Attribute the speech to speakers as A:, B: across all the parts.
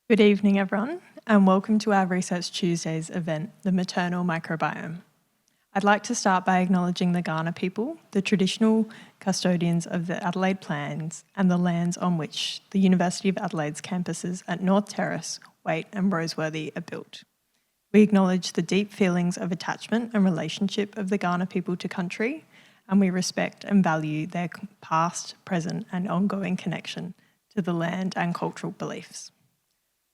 A: Good evening, everyone, and welcome to our Research Tuesdays event, the Maternal Microbiome. I'd like to start by acknowledging the Kaurna people, the traditional custodians of the Adelaide Plains and the lands on which the University of Adelaide's campuses at North Terrace, Waite and Roseworthy are built. We acknowledge the deep feelings of attachment and relationship of the Kaurna people to country, and we respect and value their past, present and ongoing connection to the land and cultural beliefs.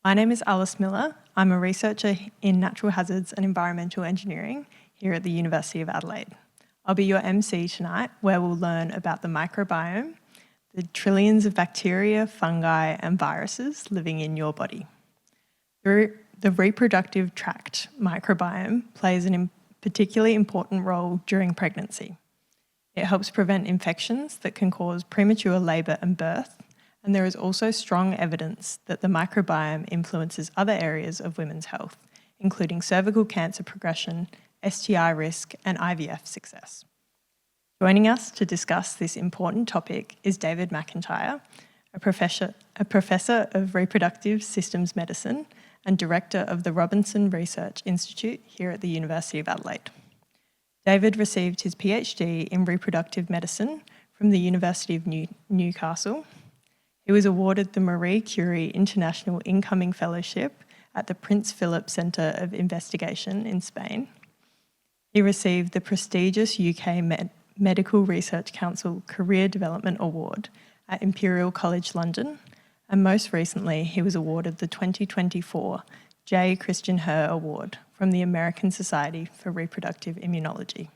A: My name is Alice Miller. I'm a researcher in natural hazards and environmental engineering here at the University of Adelaide. I'll be your MC tonight, where we'll learn about the microbiome, the trillions of bacteria, fungi and viruses living in your body. The reproductive tract microbiome plays a particularly important role during pregnancy. It helps prevent infections that can cause premature labour and birth, and there is also strong evidence that the microbiome influences other areas of women's health, including cervical cancer progression, STI risk, and IVF success. Joining us to discuss this important topic is David MacIntyre, a professor of reproductive systems medicine and director of the Robinson Research Institute here at the University of Adelaide. David received his PhD in reproductive medicine from the University of Newcastle. He was awarded the Marie Curie International Incoming Fellowship at the Prince Philip Centre of Investigation in Spain. He received the prestigious UK Medical Research Council Career Development Award at Imperial College London, and most recently he was awarded the 2024 J. Christian Herr Award from the American Society for Reproductive Immunology.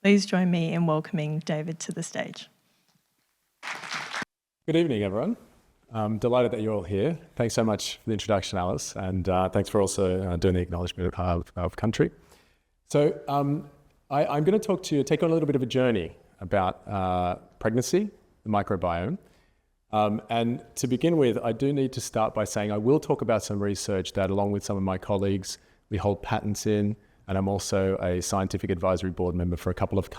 A: Please join me in welcoming David to the stage.
B: Good evening, everyone. I'm delighted that you're all here. Thanks so much for the introduction, Alice, and thanks for also doing the acknowledgement of country. So I'm going to take on a little bit of a journey about pregnancy, the microbiome. And to begin with, I do need to start by saying I will talk about some research that, along with some of my colleagues, we hold patents in, and I'm also a scientific advisory board member for a couple of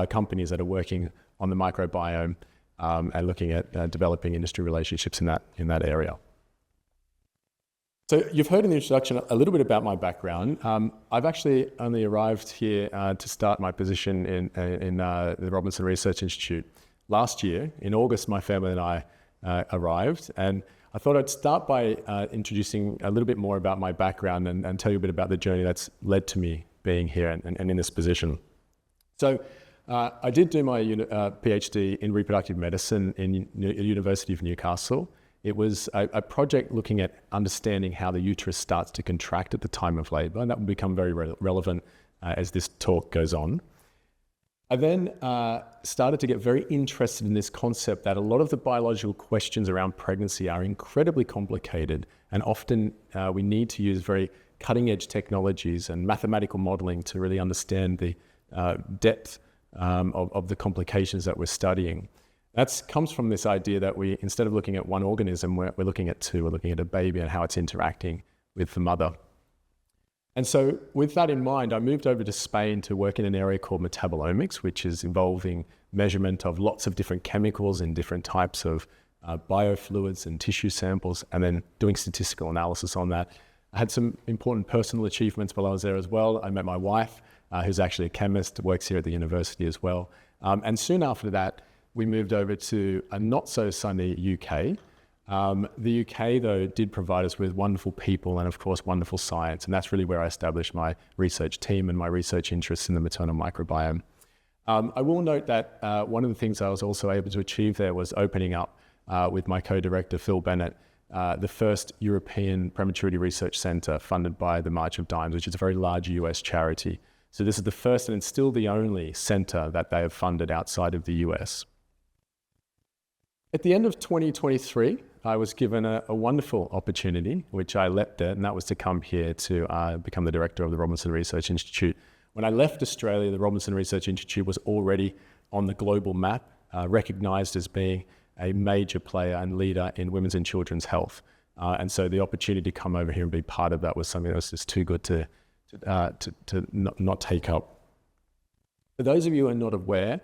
B: companies that are working on the microbiome and looking at developing industry relationships in that area. So you've heard in the introduction a little bit about my background. I've actually only arrived here to start my position in the Robinson Research Institute last year. In August, my family and I arrived, and I thought I'd start by introducing a little bit more about my background and tell you a bit about the journey that's led to me being here and in this position. So I did do my PhD in reproductive medicine in the University of Newcastle. It was a project looking at understanding how the uterus starts to contract at the time of labour, and that will become very relevant as this talk goes on. I then started to get very interested in this concept that a lot of the biological questions around pregnancy are incredibly complicated, and often we need to use very cutting-edge technologies and mathematical modelling to really understand the depth of the complications that we're studying. That comes from this idea that we, instead of looking at one organism, we're looking at two. We're looking at a baby and how it's interacting with the mother. And so with that in mind, I moved over to Spain to work in an area called metabolomics, which is involving measurement of lots of different chemicals in different types of biofluids and tissue samples, and then doing statistical analysis on that. I had some important personal achievements while I was there as well. I met my wife, who's actually a chemist, works here at the university as well. And soon after that, we moved over to a not so sunny UK. The UK, though, did provide us with wonderful people and, of course, wonderful science. And that's really where I established my research team and my research interests in the maternal microbiome. I will note that one of the things I was also able to achieve there was opening up with my co-director, Phil Bennett, the first European Prematurity Research Centre funded by the March of Dimes, which is a very large US charity. So this is the first and still the only centre that they have funded outside of the US. At the end of 2023, I was given a wonderful opportunity, which I leapt at, and that was to come here to become the director of the Robinson Research Institute. When I left Australia, the Robinson Research Institute was already on the global map, recognised as being a major player and leader in women's and children's health. And so the opportunity to come over here and be part of that was something that was just too good to not take up. For those of you who are not aware,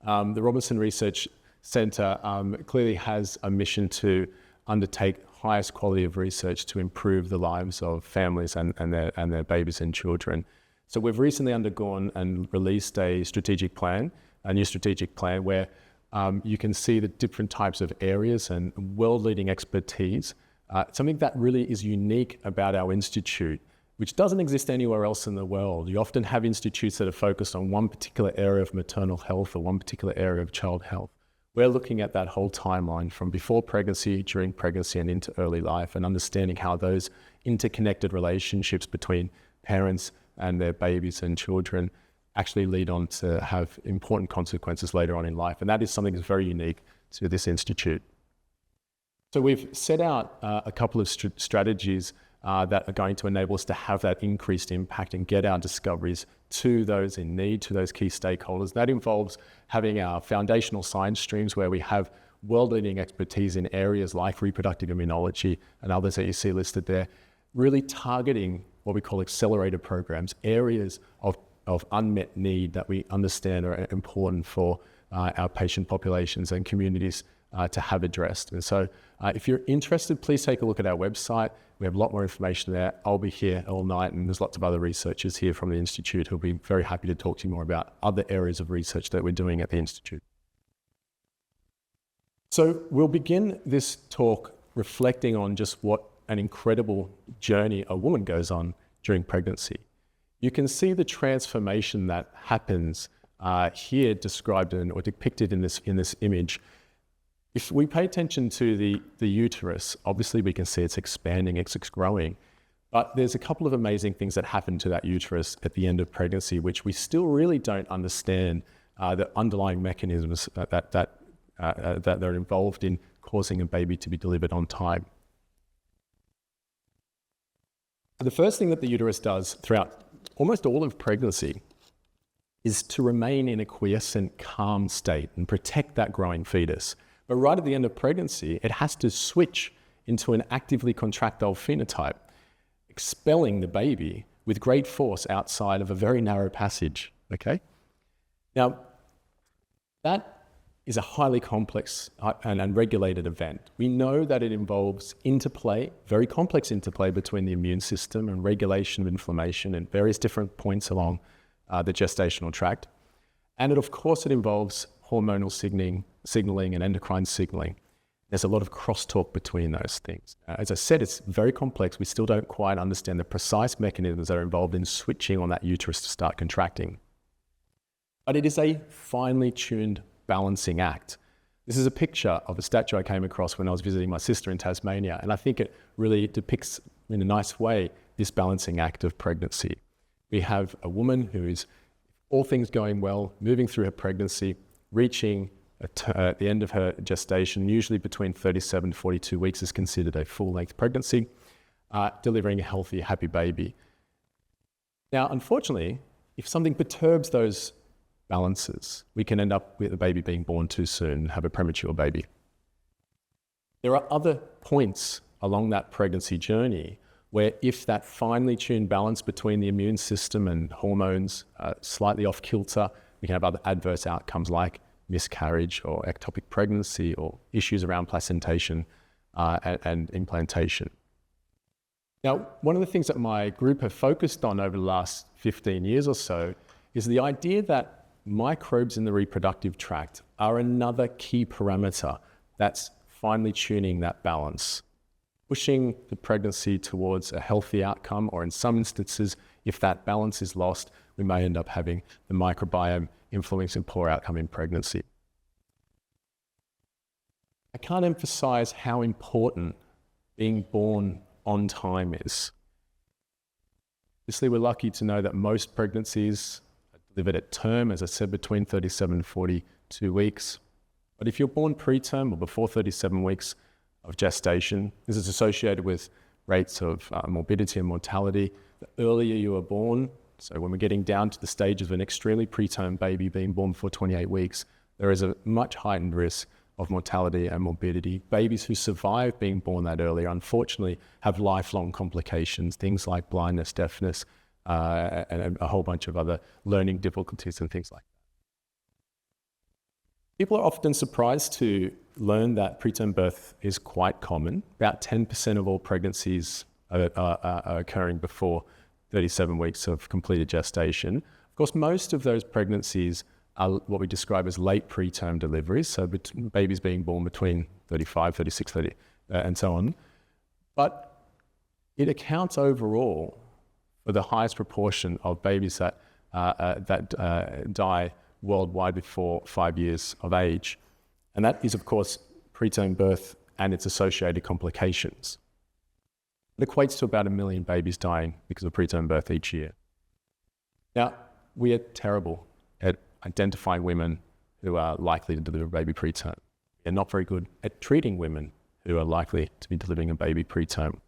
B: the Robinson Research Centre clearly has a mission to undertake highest quality of research to improve the lives of families and their babies and children. So we've recently undergone and released a new strategic plan where you can see the different types of areas and world-leading expertise. Something that really is unique about our institute, which doesn't exist anywhere else in the world. You often have institutes that are focused on one particular area of maternal health or one particular area of child health. We're looking at that whole timeline from before pregnancy, during pregnancy, and into early life, and understanding how those interconnected relationships between parents and their babies and children actually lead on to have important consequences later on in life. And that is something that's very unique to this institute. So we've set out a couple of strategies that are going to enable us to have that increased impact and get our discoveries to those in need, to those key stakeholders. That involves having our foundational science streams where we have world-leading expertise in areas like reproductive immunology and others that you see listed there, really targeting what we call accelerator programs, areas of unmet need that we understand are important for our patient populations and communities to have addressed. And so if you're interested, please take a look at our website. We have a lot more information there. I'll be here all night, and there's lots of other researchers here from the Institute who'll be very happy to talk to you more about other areas of research that we're doing at the Institute. So we'll begin this talk reflecting on just what an incredible journey a woman goes on during pregnancy. You can see the transformation that happens here described or depicted in this image. If we pay attention to the uterus, obviously we can see it's expanding, it's growing, but there's a couple of amazing things that happen to that uterus at the end of pregnancy, which we still really don't understand the underlying mechanisms that are involved in causing a baby to be delivered on time. The first thing that the uterus does throughout almost all of pregnancy is to remain in a quiescent, calm state and protect that growing fetus. But right at the end of pregnancy, it has to switch into an actively contractile phenotype, expelling the baby with great force outside of a very narrow passage, okay? Now, that is a highly complex and regulated event. We know that it involves interplay, very complex interplay between the immune system and regulation of inflammation at various different points along the gestational tract. And of course, it involves hormonal signaling and endocrine signaling. There's a lot of crosstalk between those things. As I said, it's very complex. We still don't quite understand the precise mechanisms that are involved in switching on that uterus to start contracting. But it is a finely tuned balancing act. This is a picture of a statue I came across when I was visiting my sister in Tasmania, and I think it really depicts in a nice way this balancing act of pregnancy. We have a woman who is, all things going well, moving through her pregnancy, reaching at the end of her gestation, usually between 37 to 42 weeks is considered a full-length pregnancy, delivering a healthy, happy baby. Now, unfortunately, if something perturbs those balances, we can end up with a baby being born too soon and have a premature baby. There are other points along that pregnancy journey where if that finely tuned balance between the immune system and hormones slightly off kilter, we can have other adverse outcomes like miscarriage or ectopic pregnancy or issues around placentation and implantation. Now, one of the things that my group have focused on over the last 15 years or so is the idea that microbes in the reproductive tract are another key parameter that's finely tuning that balance, pushing the pregnancy towards a healthy outcome, or in some instances, if that balance is lost, we may end up having the microbiome influencing poor outcome in pregnancy. I can't emphasize how important being born on time is. Obviously, we're lucky to know that most pregnancies are delivered at term, as I said, between 37 and 42 weeks. But if you're born preterm or before 37 weeks of gestation, this is associated with rates of morbidity and mortality. The earlier you are born, so when we're getting down to the stage of an extremely preterm baby being born before 28 weeks, there is a much heightened risk of mortality and morbidity. Babies who survive being born that early, unfortunately, have lifelong complications, things like blindness, deafness, and a whole bunch of other learning difficulties and things like that. People are often surprised to learned that preterm birth is quite common. About 10% of all pregnancies are occurring before 37 weeks of completed gestation. Of course, most of those pregnancies are what we describe as late preterm deliveries, so babies being born between 35, 36, 30, and so on. But it accounts overall for the highest proportion of babies that die worldwide before 5 years of age. And that is, of course, preterm birth and its associated complications. It equates to about 1 million babies dying because of preterm birth each year. Now, we are terrible at identifying women who are likely to deliver a baby preterm. We are not very good at treating women who are likely to be delivering a baby preterm.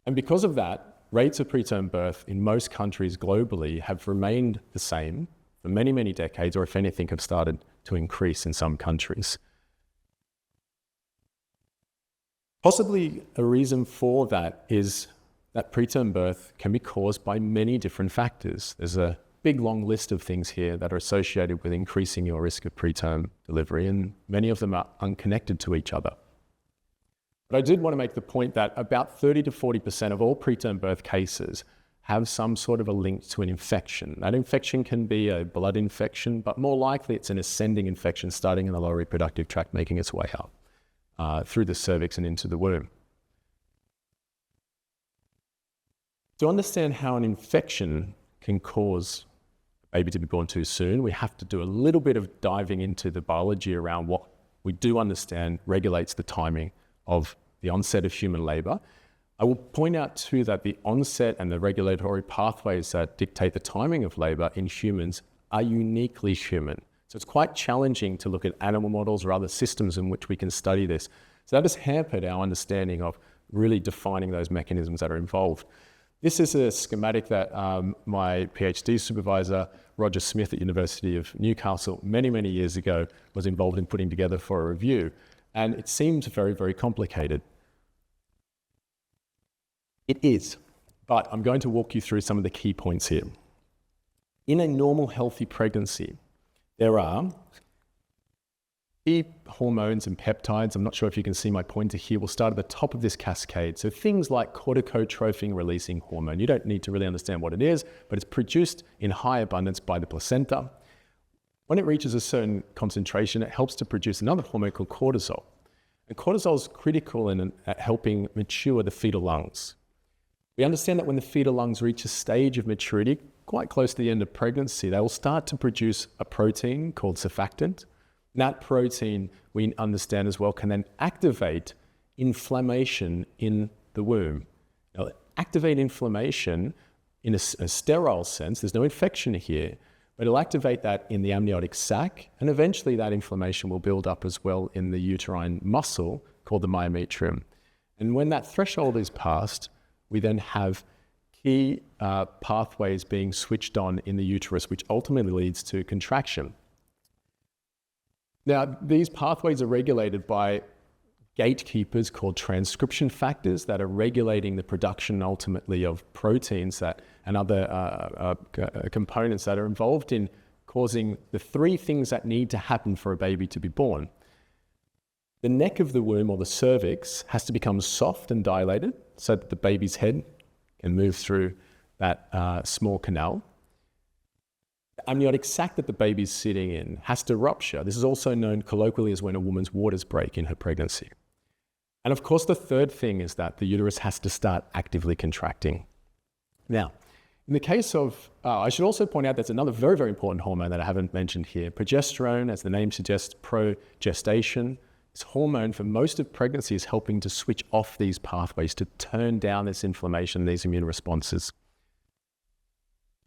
B: And because of that, rates of preterm birth in most countries globally have remained the same for many, many decades, or if anything, have started to increase in some countries. Possibly a reason for that is that preterm birth can be caused by many different factors. There's a big long list of things here that are associated with increasing your risk of preterm delivery, and many of them are unconnected to each other. But I did want to make the point that about 30 to 40% of all preterm birth cases have some sort of a link to an infection. That infection can be a blood infection, but more likely it's an ascending infection starting in the lower reproductive tract, making its way up through the cervix and into the womb. To understand how an infection can cause a baby to be born too soon, we have to do a little bit of diving into the biology around what we do understand regulates the timing of the onset of human labor. I will point out too that the onset and the regulatory pathways that dictate the timing of labor in humans are uniquely human. So it's quite challenging to look at animal models or other systems in which we can study this. So that has hampered our understanding of really defining those mechanisms that are involved. This is a schematic that my PhD supervisor, Roger Smith at University of Newcastle, many, many years ago, was involved in putting together for a review. And it seems very, very complicated. It is, but I'm going to walk you through some of the key points here. In a normal, healthy pregnancy, there are key hormones and peptides. I'm not sure if you can see my pointer here. We'll start at the top of this cascade. So things like corticotrophin-releasing hormone. You don't need to really understand what it is, but it's produced in high abundance by the placenta. When it reaches a certain concentration, it helps to produce another hormone called cortisol. And cortisol is critical in helping mature the fetal lungs. We understand that when the fetal lungs reach a stage of maturity, quite close to the end of pregnancy, they will start to produce a protein called surfactant. And that protein, we understand as well, can then activate inflammation in the womb. Now, activate inflammation in a sterile sense, there's no infection here, but it'll activate that in the amniotic sac, and eventually that inflammation will build up as well in the uterine muscle called the myometrium. And when that threshold is passed, we then have key pathways being switched on in the uterus, which ultimately leads to contraction. Now, these pathways are regulated by gatekeepers called transcription factors that are regulating the production ultimately of proteins and other components that are involved in causing the three things that need to happen for a baby to be born. The neck of the womb, or the cervix, has to become soft and dilated so that the baby's head can move through that small canal. The amniotic sac that the baby's sitting in has to rupture. This is also known colloquially as when a woman's waters break in her pregnancy. And of course, the third thing is that the uterus has to start actively contracting. Now, in the case of, I should also point out there's another very, very important hormone that I haven't mentioned here. Progesterone, as the name suggests, progestation. This hormone for most of pregnancy is helping to switch off these pathways, to turn down this inflammation, these immune responses.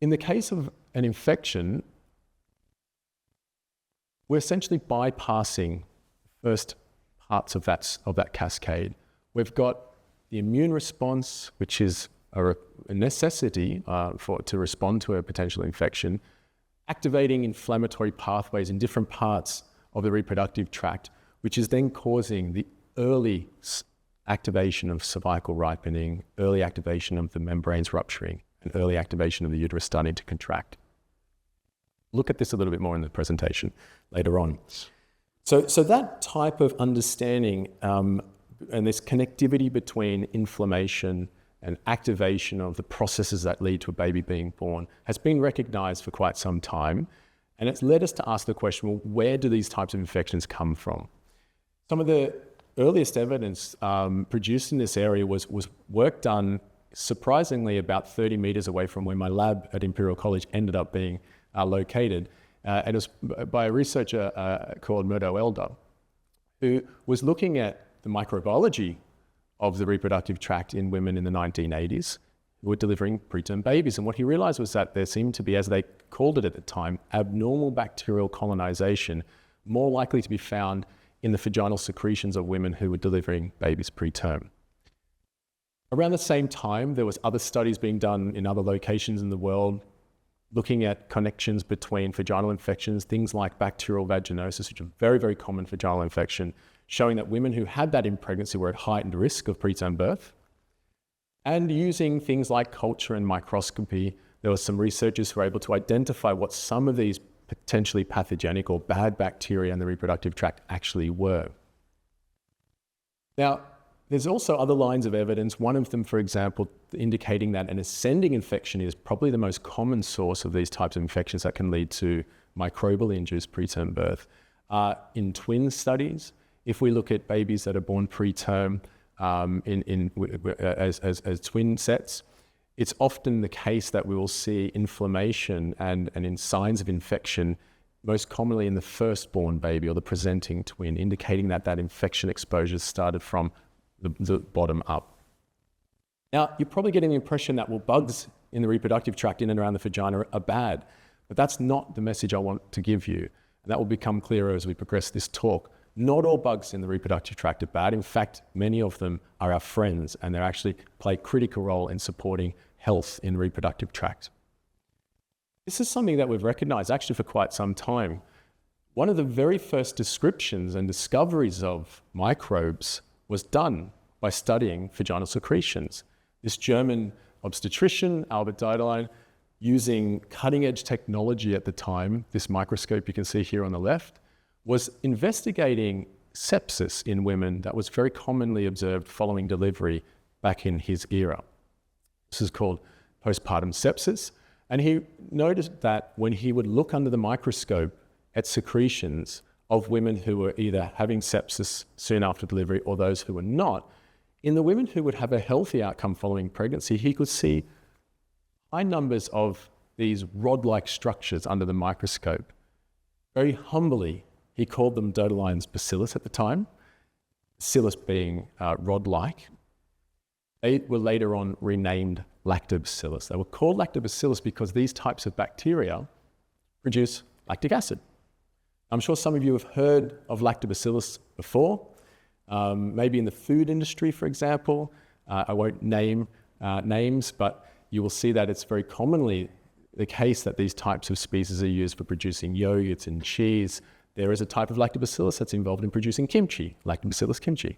B: In the case of an infection, we're essentially bypassing the first parts of that cascade. We've got the immune response, which is a necessity to respond to a potential infection, activating inflammatory pathways in different parts of the reproductive tract, which is then causing the early activation of cervical ripening, early activation of the membranes rupturing, and early activation of the uterus starting to contract. Look at this a little bit more in the presentation later on. So that type of understanding and this connectivity between inflammation and activation of the processes that lead to a baby being born has been recognized for quite some time. And it's led us to ask the question, well, where do these types of infections come from? Some of the earliest evidence produced in this area was work done surprisingly about 30 meters away from where my lab at Imperial College ended up being located. And it was by a researcher called Murdo Elder, who was looking at the microbiology of the reproductive tract in women in the 1980s who were delivering preterm babies. And what he realized was that there seemed to be, as they called it at the time, abnormal bacterial colonization more likely to be found in the vaginal secretions of women who were delivering babies preterm. Around the same time, there was other studies being done in other locations in the world looking at connections between vaginal infections, things like bacterial vaginosis, which is a very, very common vaginal infection, showing that women who had that in pregnancy were at heightened risk of preterm birth. And using things like culture and microscopy, there were some researchers who were able to identify what some of these potentially pathogenic or bad bacteria in the reproductive tract actually were. Now, there's also other lines of evidence, one of them, for example, indicating that an ascending infection is probably the most common source of these types of infections that can lead to microbially induced preterm birth. In twin studies, if we look at babies that are born preterm as twin sets, it's often the case that we will see inflammation and in signs of infection, most commonly in the firstborn baby or the presenting twin, indicating that that infection exposure started from the bottom up. Now, you're probably getting the impression that, well, bugs in the reproductive tract in and around the vagina are bad, but that's not the message I want to give you. And that will become clearer as we progress this talk. Not all bugs in the reproductive tract are bad. In fact, many of them are our friends, and they actually play a critical role in supporting health in the reproductive tract. This is something that we've recognized actually for quite some time. One of the very first descriptions and discoveries of microbes was done by studying vaginal secretions. This German obstetrician, Albert Adelaide, using cutting-edge technology at the time, this microscope you can see here on the left, was investigating sepsis in women that was very commonly observed following delivery back in his era. This is called postpartum sepsis. And he noticed that when he would look under the microscope at secretions of women who were either having sepsis soon after delivery or those who were not, in the women who would have a healthy outcome following pregnancy, he could see high numbers of these rod-like structures under the microscope. Very humbly, he called them Dodeline's bacillus at the time, bacillus being rod-like. They were later on renamed lactobacillus. They were called lactobacillus because these types of bacteria produce lactic acid. I'm sure some of you have heard of lactobacillus before, maybe in the food industry, for example. I won't name names, but you will see that it's very commonly the case that these types of species are used for producing yogurts and cheese. There is a type of lactobacillus that's involved in producing kimchi, lactobacillus kimchi.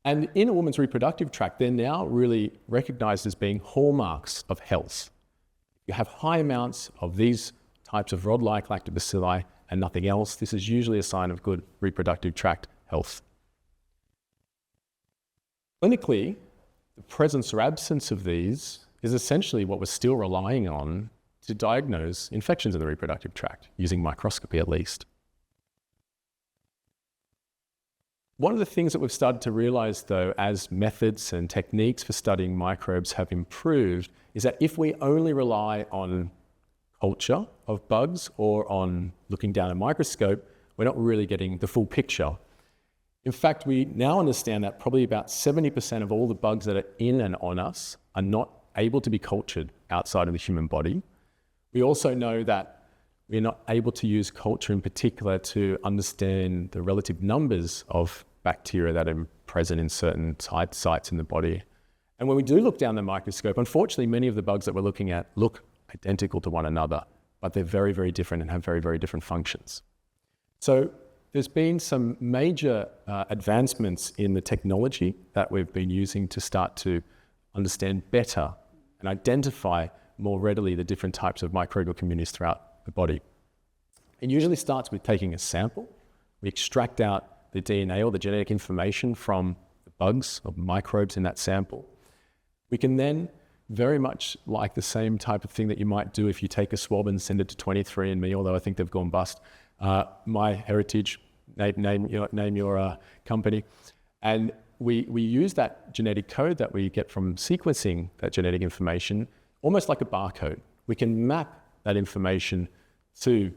B: And in a woman's reproductive tract, they're now really recognized as being hallmarks of health. You have high amounts of these types of rod-like lactobacilli and nothing else. This is usually a sign of good reproductive tract health. Clinically, the presence or absence of these is essentially what we're still relying on to diagnose infections in the reproductive tract, using microscopy at least. One of the things that we've started to realize, though, as methods and techniques for studying microbes have improved, is that if we only rely on culture of bugs or on looking down a microscope, we're not really getting the full picture. In fact, we now understand that probably about 70% of all the bugs that are in and on us are not able to be cultured outside of the human body. We also know that we're not able to use culture in particular to understand the relative numbers of bacteria that are present in certain sites in the body. And when we do look down the microscope, unfortunately, many of the bugs that we're looking at look identical to one another, but they're very, very different and have very, very different functions. So there's been some major advancements in the technology that we've been using to start to understand better and identify more readily the different types of microbial communities throughout the body. It usually starts with taking a sample we extract out the DNA or the genetic information from the bugs or microbes in that sample. We can then, very much like the same type of thing that you might do if you take a swab and send it to 23andMe, although I think they've gone bust, MyHeritage, name your company, and we use that genetic code that we get from sequencing that genetic information, almost like a barcode. We can map that information to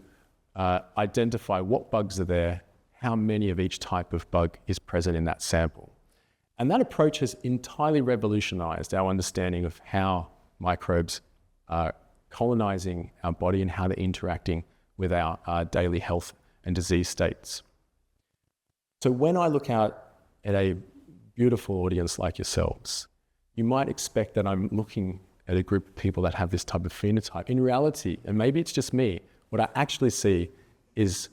B: identify what bugs are there, how many of each type of bug is present in that sample. And that approach has entirely revolutionized our understanding of how microbes are colonizing our body and how they're interacting with our daily health and disease states. So when I look out at a beautiful audience like yourselves, you might expect that I'm looking at a group of people that have this type of phenotype. In reality, and maybe it's just me, what I actually see is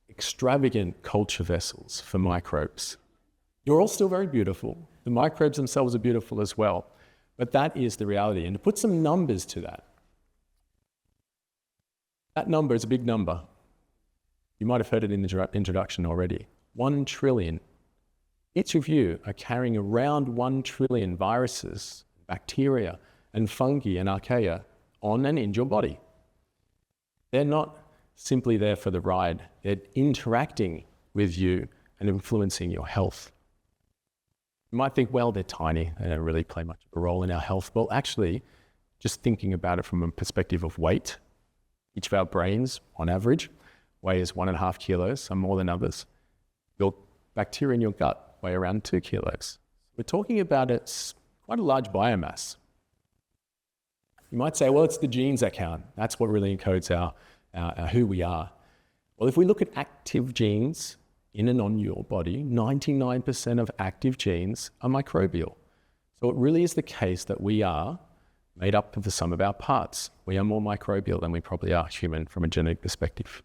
B: extravagant culture vessels for microbes. You're all still very beautiful. The microbes themselves are beautiful as well. But that is the reality. And to put some numbers to that, that number is a big number. You might have heard it in the introduction already. 1 trillion. Each of you are carrying around 1 trillion viruses, bacteria, and fungi and archaea on and in your body. They're not simply there for the ride. They're interacting with you and influencing your health. You might think, well, they're tiny. They don't really play much of a role in our health. Well, actually, just thinking about it from a perspective of weight, each of our brains, on average, weighs 1.5 kilos, some more than others. Your bacteria in your gut weigh around 2 kilos. We're talking about quite a large biomass. You might say, well, it's the genes that count. That's what really encodes our who we are. Well, if we look at active genes in and on your body, 99% of active genes are microbial. So it really is the case that we are made up of the sum of our parts. We are more microbial than we probably are human from a genetic perspective.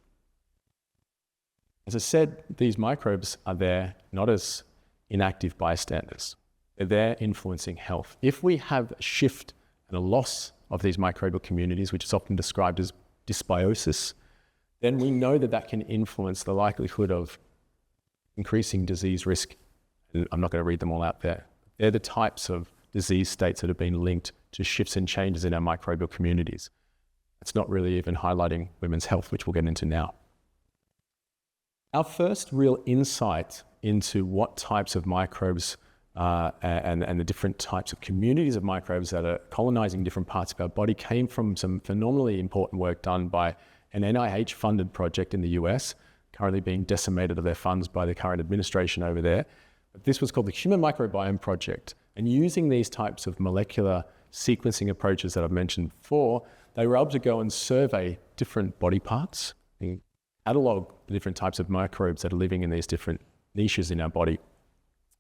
B: As I said, these microbes are there not as inactive bystanders. They're there influencing health. If we have a shift and a loss of these microbial communities, which is often described as dysbiosis, then we know that that can influence the likelihood of increasing disease risk. And I'm not going to read them all out there. They're the types of disease states that have been linked to shifts and changes in our microbial communities. It's not really even highlighting women's health, which we'll get into now. Our first real insight into what types of microbes and the different types of communities of microbes that are colonizing different parts of our body came from some phenomenally important work done by an NIH-funded project in the US, currently being decimated of their funds by the current administration over there. But this was called the Human Microbiome Project. And using these types of molecular sequencing approaches that I've mentioned before, they were able to go and survey different body parts and catalog the different types of microbes that are living in these different niches in our body.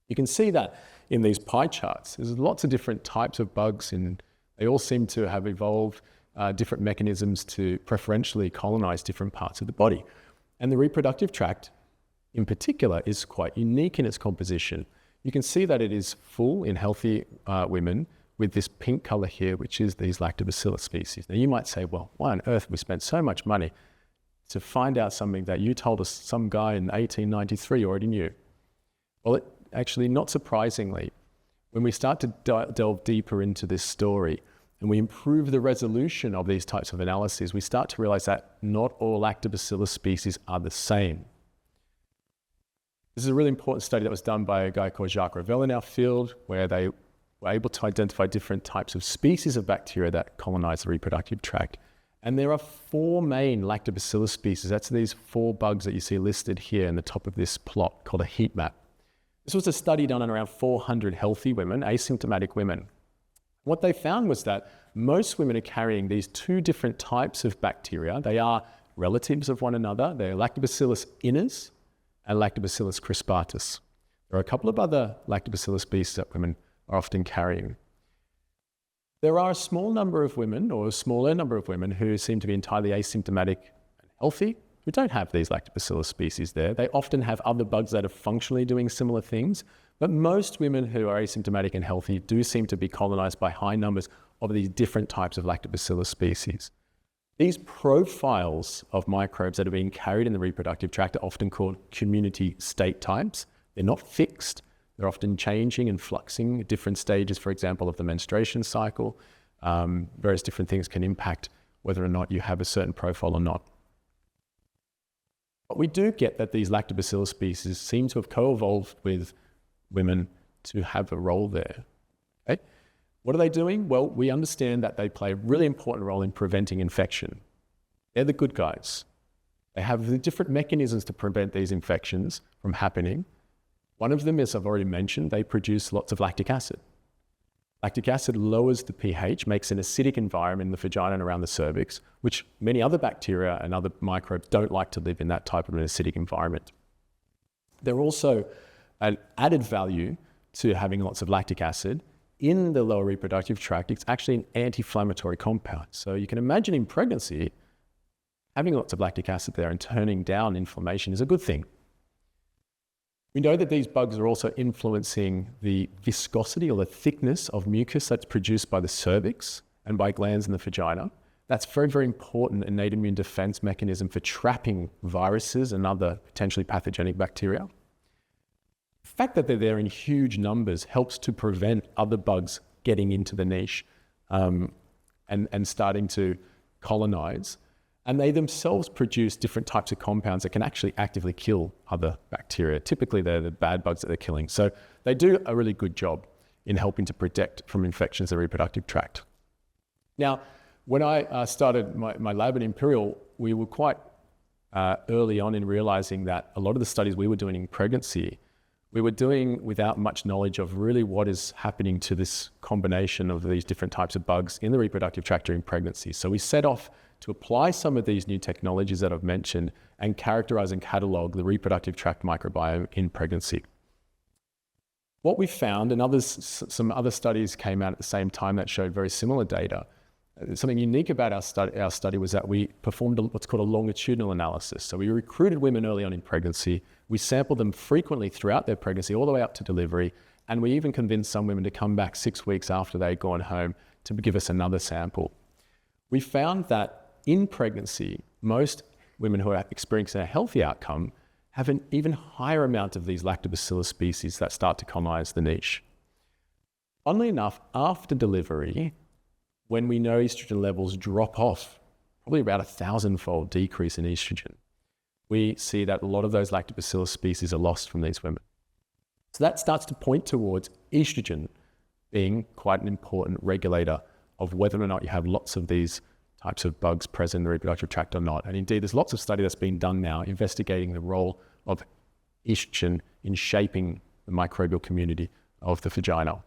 B: You can see that in these pie charts. There's lots of different types of bugs, and they all seem to have evolved different mechanisms to preferentially colonize different parts of the body. And the reproductive tract, in particular, is quite unique in its composition. You can see that it is full in healthy women with this pink color here, which is these lactobacillus species. Now, you might say, well, why on earth we spent so much money to find out something that you told us some guy in 1893 already knew? Well, actually, not surprisingly, when we start to delve deeper into this story and we improve the resolution of these types of analyses, we start to realize that not all lactobacillus species are the same. This is a really important study that was done by a guy called Jacques Ravel in our field, where they were able to identify different types of species of bacteria that colonize the reproductive tract. And there are 4 main lactobacillus species. That's these 4 bugs that you see listed here in the top of this plot called a heat map. This was a study done on around 400 healthy women, asymptomatic women. What they found was that most women are carrying these 2 different types of bacteria. They are relatives of one another. They're Lactobacillus inners and Lactobacillus crispatus. There are a couple of other lactobacillus species that women are often carrying. There are a small number of women, or a smaller number of women, who seem to be entirely asymptomatic and healthy, who don't have these lactobacillus species there. They often have other bugs that are functionally doing similar things, but most women who are asymptomatic and healthy do seem to be colonized by high numbers of these different types of lactobacillus species. These profiles of microbes that are being carried in the reproductive tract are often called community state types. They're not fixed. They're often changing and fluxing at different stages, for example, of the menstruation cycle. Various different things can impact whether or not you have a certain profile or not. But we do get that these lactobacillus species seem to have co-evolved with women to have a role there. Okay? What are they doing? Well, we understand that they play a really important role in preventing infection. They're the good guys. They have the different mechanisms to prevent these infections from happening. One of them, as I've already mentioned, they produce lots of lactic acid. Lactic acid lowers the pH, makes an acidic environment in the vagina and around the cervix, which many other bacteria and other microbes don't like to live in that type of an acidic environment. They're also an added value to having lots of lactic acid. In the lower reproductive tract, it's actually an anti-inflammatory compound. So you can imagine in pregnancy, having lots of lactic acid there and turning down inflammation is a good thing. We know that these bugs are also influencing the viscosity or the thickness of mucus that's produced by the cervix and by glands in the vagina. That's very, very important innate immune defense mechanism for trapping viruses and other potentially pathogenic bacteria. The fact that they're there in huge numbers helps to prevent other bugs getting into the niche and starting to colonize. And they themselves produce different types of compounds that can actually actively kill other bacteria. Typically, they're the bad bugs that they're killing. So they do a really good job in helping to protect from infections in the reproductive tract. Now, when I started my lab at Imperial, we were quite early on in realizing that a lot of the studies we were doing in pregnancy, we were doing without much knowledge of really what is happening to this combination of these different types of bugs in the reproductive tract during pregnancy. So we set off to apply some of these new technologies that I've mentioned and characterize and catalog the reproductive tract microbiome in pregnancy. What we found, and some other studies came out at the same time that showed very similar data. Something unique about our study was that we performed what's called a longitudinal analysis. So we recruited women early on in pregnancy. We sampled them frequently throughout their pregnancy, all the way up to delivery. And we even convinced some women to come back 6 weeks after they'd gone home to give us another sample. We found that in pregnancy, most women who are experiencing a healthy outcome have an even higher amount of these lactobacillus species that start to colonize the niche. Funnily enough, after delivery, when we know estrogen levels drop off, probably about 1,000-fold decrease in estrogen, we see that a lot of those lactobacillus species are lost from these women. So that starts to point towards estrogen being quite an important regulator of whether or not you have lots of these types of bugs present in the reproductive tract or not. And indeed, there's lots of study that's been done now investigating the role of estrogen in shaping the microbial community of the vagina.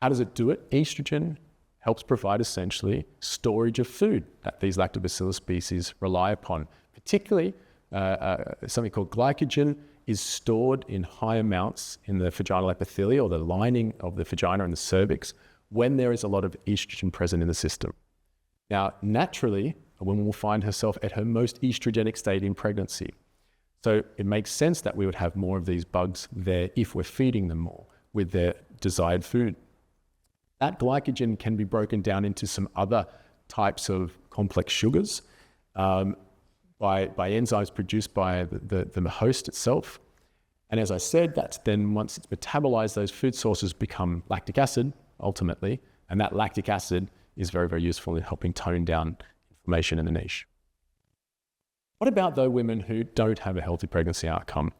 B: How does it do it? Estrogen helps provide essentially storage of food that these lactobacillus species rely upon. Particularly, something called glycogen is stored in high amounts in the vaginal epithelium or the lining of the vagina and the cervix when there is a lot of estrogen present in the system. Now, naturally, a woman will find herself at her most estrogenic state in pregnancy. So it makes sense that we would have more of these bugs there if we're feeding them more with their desired food. That glycogen can be broken down into some other types of complex sugars by enzymes produced by the host itself. And as I said, that's then once it's metabolized, those food sources become lactic acid ultimately, and that lactic acid is very, very useful in helping tone down inflammation in the niche. What about though women who don't have a healthy pregnancy outcome?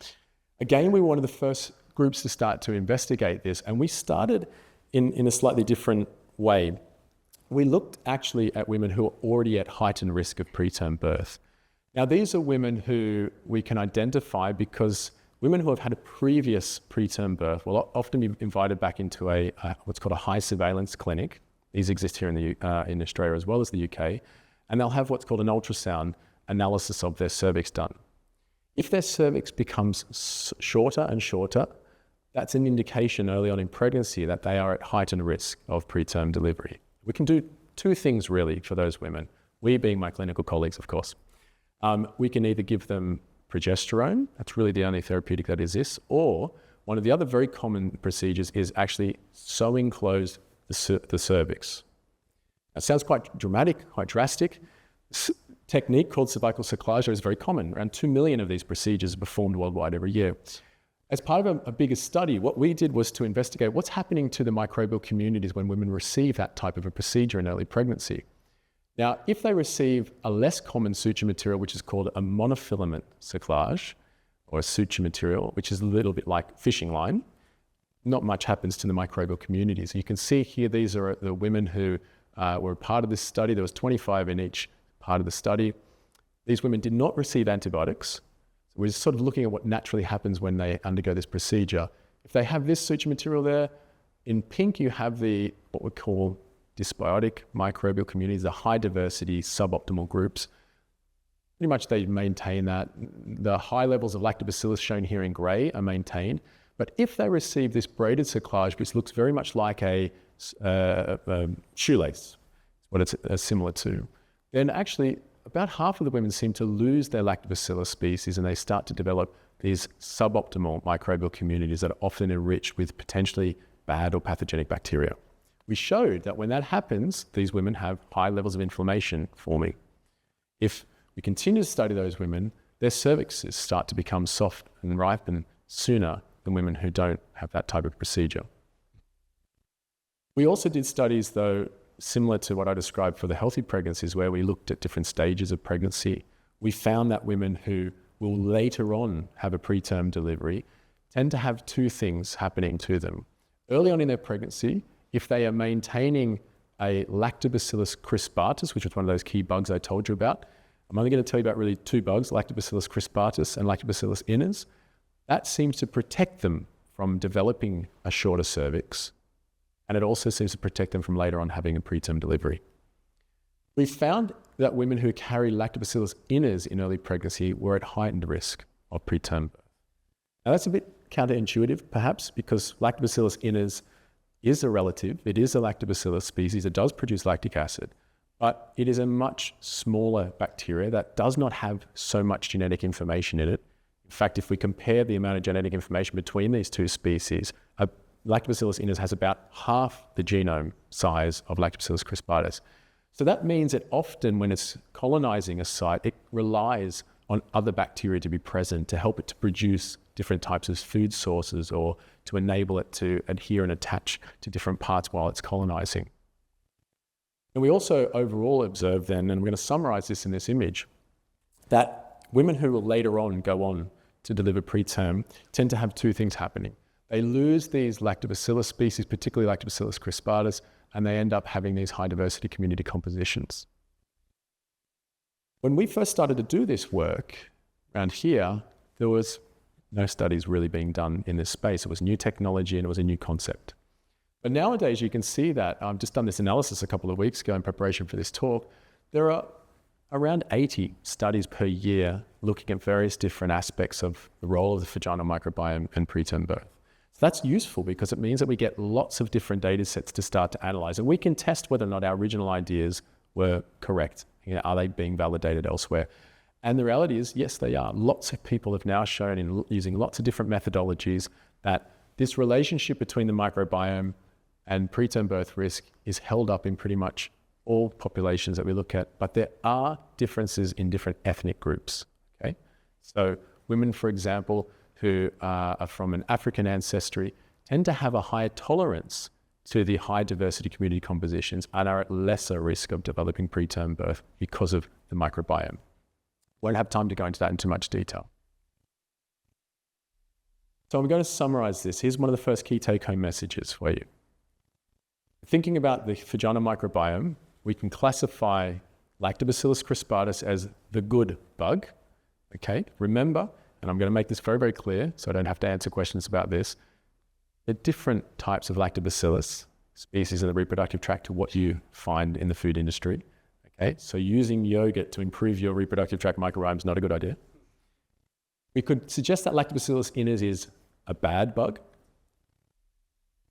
B: Again, we were one of the first groups to start to investigate this, and we started in a slightly different way. We looked actually at women who are already at heightened risk of preterm birth. Now, these are women who we can identify because women who have had a previous preterm birth will often be invited back into what's called a high surveillance clinic. These exist here in Australia as well as the UK, and they'll have what's called an ultrasound analysis of their cervix done. If their cervix becomes shorter and shorter, that's an indication early on in pregnancy that they are at heightened risk of preterm delivery. We can do two things really for those women, we being my clinical colleagues, of course. We can either give them progesterone, that's really the only therapeutic that exists, or one of the other very common procedures is actually sewing closed the cervix. That sounds quite dramatic, quite drastic, technique called cervical cerclage is very common. Around 2 million of these procedures are performed worldwide every year. As part of a bigger study, what we did was to investigate what's happening to the microbial communities when women receive that type of a procedure in early pregnancy. Now, if they receive a less common suture material, which is called a monofilament cerclage, or a suture material, which is a little bit like fishing line, not much happens to the microbial communities. You can see here, these are the women who were part of this study. There was 25 in each part of the study. These women did not receive antibiotics. So we're sort of looking at what naturally happens when they undergo this procedure. If they have this suture material there, in pink you have what we call dysbiotic microbial communities, the high diversity suboptimal groups. Pretty much they maintain that. The high levels of lactobacillus shown here in grey are maintained. But if they receive this braided cerclage, which looks very much like a shoelace, what it's similar to, then actually about half of the women seem to lose their lactobacillus species, and they start to develop these suboptimal microbial communities that are often enriched with potentially bad or pathogenic bacteria. We showed that when that happens, these women have high levels of inflammation forming. If we continue to study those women, their cervixes start to become soft and ripen sooner than women who don't have that type of procedure. We also did studies, though, similar to what I described for the healthy pregnancies, where we looked at different stages of pregnancy. We found that women who will later on have a preterm delivery tend to have two things happening to them. Early on in their pregnancy, if they are maintaining a lactobacillus crispatus, which is one of those key bugs I told you about, I'm only going to tell you about really two bugs, lactobacillus crispatus and lactobacillus iners. That seems to protect them from developing a shorter cervix, and it also seems to protect them from later on having a preterm delivery. We found that women who carry lactobacillus iners in early pregnancy were at heightened risk of preterm birth. Now that's a bit counterintuitive, perhaps, because lactobacillus iners is a relative. It is a lactobacillus species. It does produce lactic acid, but it is a much smaller bacteria that does not have so much genetic information in it. In fact, if we compare the amount of genetic information between these two species, Lactobacillus iners has about half the genome size of Lactobacillus crispatus. So that means that often when it's colonizing a site, it relies on other bacteria to be present to help it to produce different types of food sources or to enable it to adhere and attach to different parts while it's colonizing. And we also overall observe then, and we're going to summarize this in this image, that women who will later on go on to deliver preterm tend to have two things happening. They lose these lactobacillus species, particularly Lactobacillus crispatus, and they end up having these high diversity community compositions. When we first started to do this work around here, there was no studies really being done in this space. It was new technology and it was a new concept. But nowadays you can see that, I've just done this analysis a couple of weeks ago in preparation for this talk, there are around 80 studies per year looking at various different aspects of the role of the vaginal microbiome and preterm birth. So that's useful because it means that we get lots of different data sets to start to analyze, and we can test whether or not our original ideas were correct. Are they being validated elsewhere? And the reality is, yes, they are. Lots of people have now shown in using lots of different methodologies that this relationship between the microbiome and preterm birth risk is held up in pretty much all populations that we look at, but there are differences in different ethnic groups, okay? So women, for example, who are from an African ancestry tend to have a higher tolerance to the high diversity community compositions and are at lesser risk of developing preterm birth because of the microbiome. Won't have time to go into that in too much detail. So I'm going to summarize this. Here's one of the first key take-home messages for you. Thinking about the vaginal microbiome, we can classify Lactobacillus crispatus as the good bug. Okay, remember, and I'm going to make this very, very clear so I don't have to answer questions about this, there are different types of Lactobacillus species in the reproductive tract to what you find in the food industry. Okay, so using yogurt to improve your reproductive tract microbiome is not a good idea. We could suggest that Lactobacillus iners is a bad bug.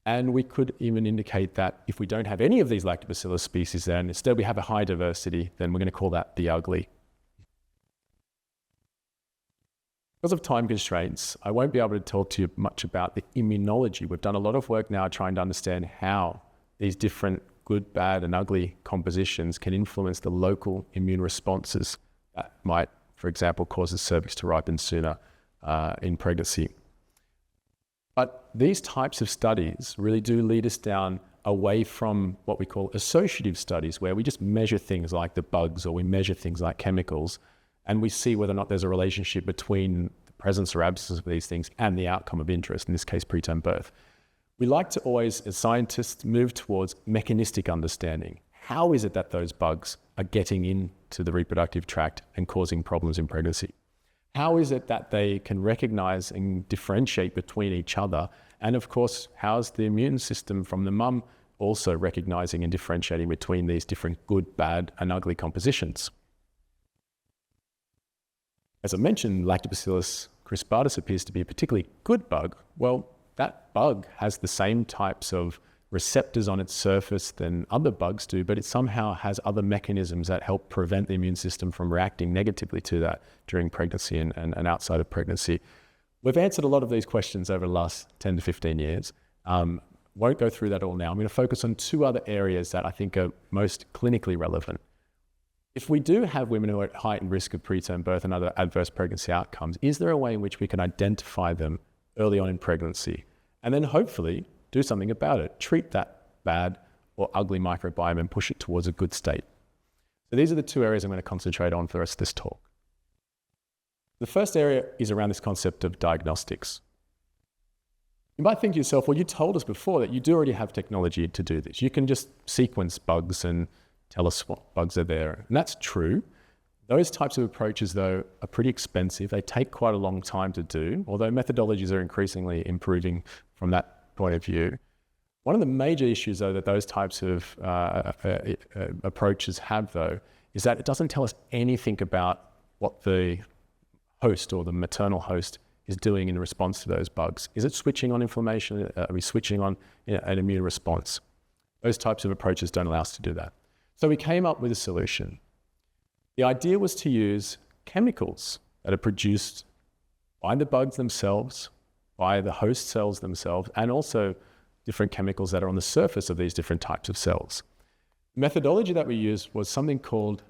B: And we could even indicate that if we don't have any of these Lactobacillus species there, and instead we have a high diversity, then we're going to call that the ugly. Because of time constraints, I won't be able to talk to you much about the immunology. We've done a lot of work now trying to understand how these different good, bad, and ugly compositions can influence the local immune responses that might, for example, cause the cervix to ripen sooner in pregnancy. But these types of studies really do lead us down away from what we call associative studies, where we just measure things like the bugs or we measure things like chemicals, and we see whether or not there's a relationship between the presence or absence of these things and the outcome of interest, in this case, preterm birth. We like to always, as scientists, move towards mechanistic understanding. How is it that those bugs are getting into the reproductive tract and causing problems in pregnancy? How is it that they can recognize and differentiate between each other? And of course, how's the immune system from the mum also recognizing and differentiating between these different good, bad, and ugly compositions? As I mentioned, Lactobacillus crispatus appears to be a particularly good bug. Well, that bug has the same types of receptors on its surface than other bugs do, but it somehow has other mechanisms that help prevent the immune system from reacting negatively to that during pregnancy and outside of pregnancy. We've answered a lot of these questions over the last 10 to 15 years. Won't go through that all now. I'm going to focus on two other areas that I think are most clinically relevant. If we do have women who are at heightened risk of preterm birth and other adverse pregnancy outcomes, is there a way in which we can identify them early on in pregnancy and then hopefully do something about it, treat that bad or ugly microbiome and push it towards a good state? So these are the two areas I'm going to concentrate on for the rest of this talk. The first area is around this concept of diagnostics. You might think to yourself, well, you told us before that you do already have technology to do this. You can just sequence bugs and tell us what bugs are there. And that's true. Those types of approaches, though, are pretty expensive. They take quite a long time to do, although methodologies are increasingly improving from that point of view. One of the major issues, though, that those types of approaches have, though, is that it doesn't tell us anything about what the host or the maternal host is doing in response to those bugs. Is it switching on inflammation? Are we switching on an immune response? Those types of approaches don't allow us to do that. So we came up with a solution. The idea was to use chemicals that are produced by the bugs themselves, by the host cells themselves, and also different chemicals that are on the surface of these different types of cells. The methodology that we used was something called,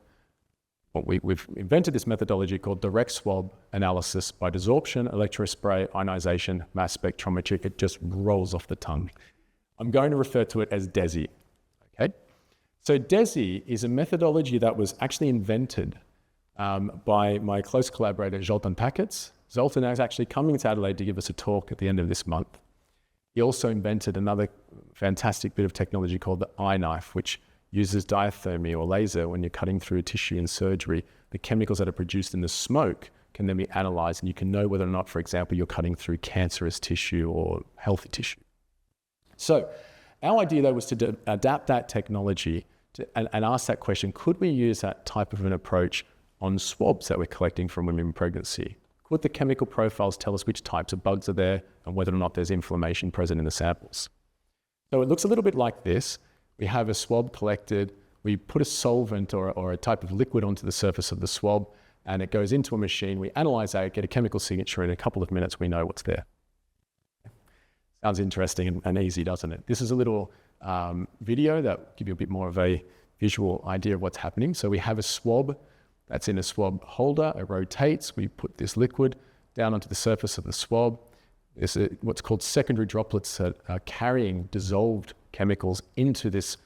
B: we've invented this methodology called direct swab analysis by desorption, electrospray, ionization, mass spectrometry. It just rolls off the tongue. I'm going to refer to it as DESI. Okay? So DESI is a methodology that was actually invented by my close collaborator, Zoltan Pakets. Zoltan is actually coming to Adelaide to give us a talk at the end of this month. He also invented another fantastic bit of technology called the eye knife, which uses diathermy or laser when you're cutting through tissue in surgery. The chemicals that are produced in the smoke can then be analyzed, and you can know whether or not, for example, you're cutting through cancerous tissue or healthy tissue. So our idea, though, was to adapt that technology and ask that question, could we use that type of an approach on swabs that we're collecting from women in pregnancy? Could the chemical profiles tell us which types of bugs are there and whether or not there's inflammation present in the samples? So it looks a little bit like this. We have a swab collected, we put a solvent or a type of liquid onto the surface of the swab, and it goes into a machine. We analyze that, get a chemical signature, in a couple of minutes we know what's there. Sounds interesting and easy, doesn't it? This is a little video that will give you a bit more of a visual idea of what's happening. So we have a swab that's in a swab holder. It rotates. We put this liquid down onto the surface of the swab. There's what's called secondary droplets that are carrying dissolved chemicals into this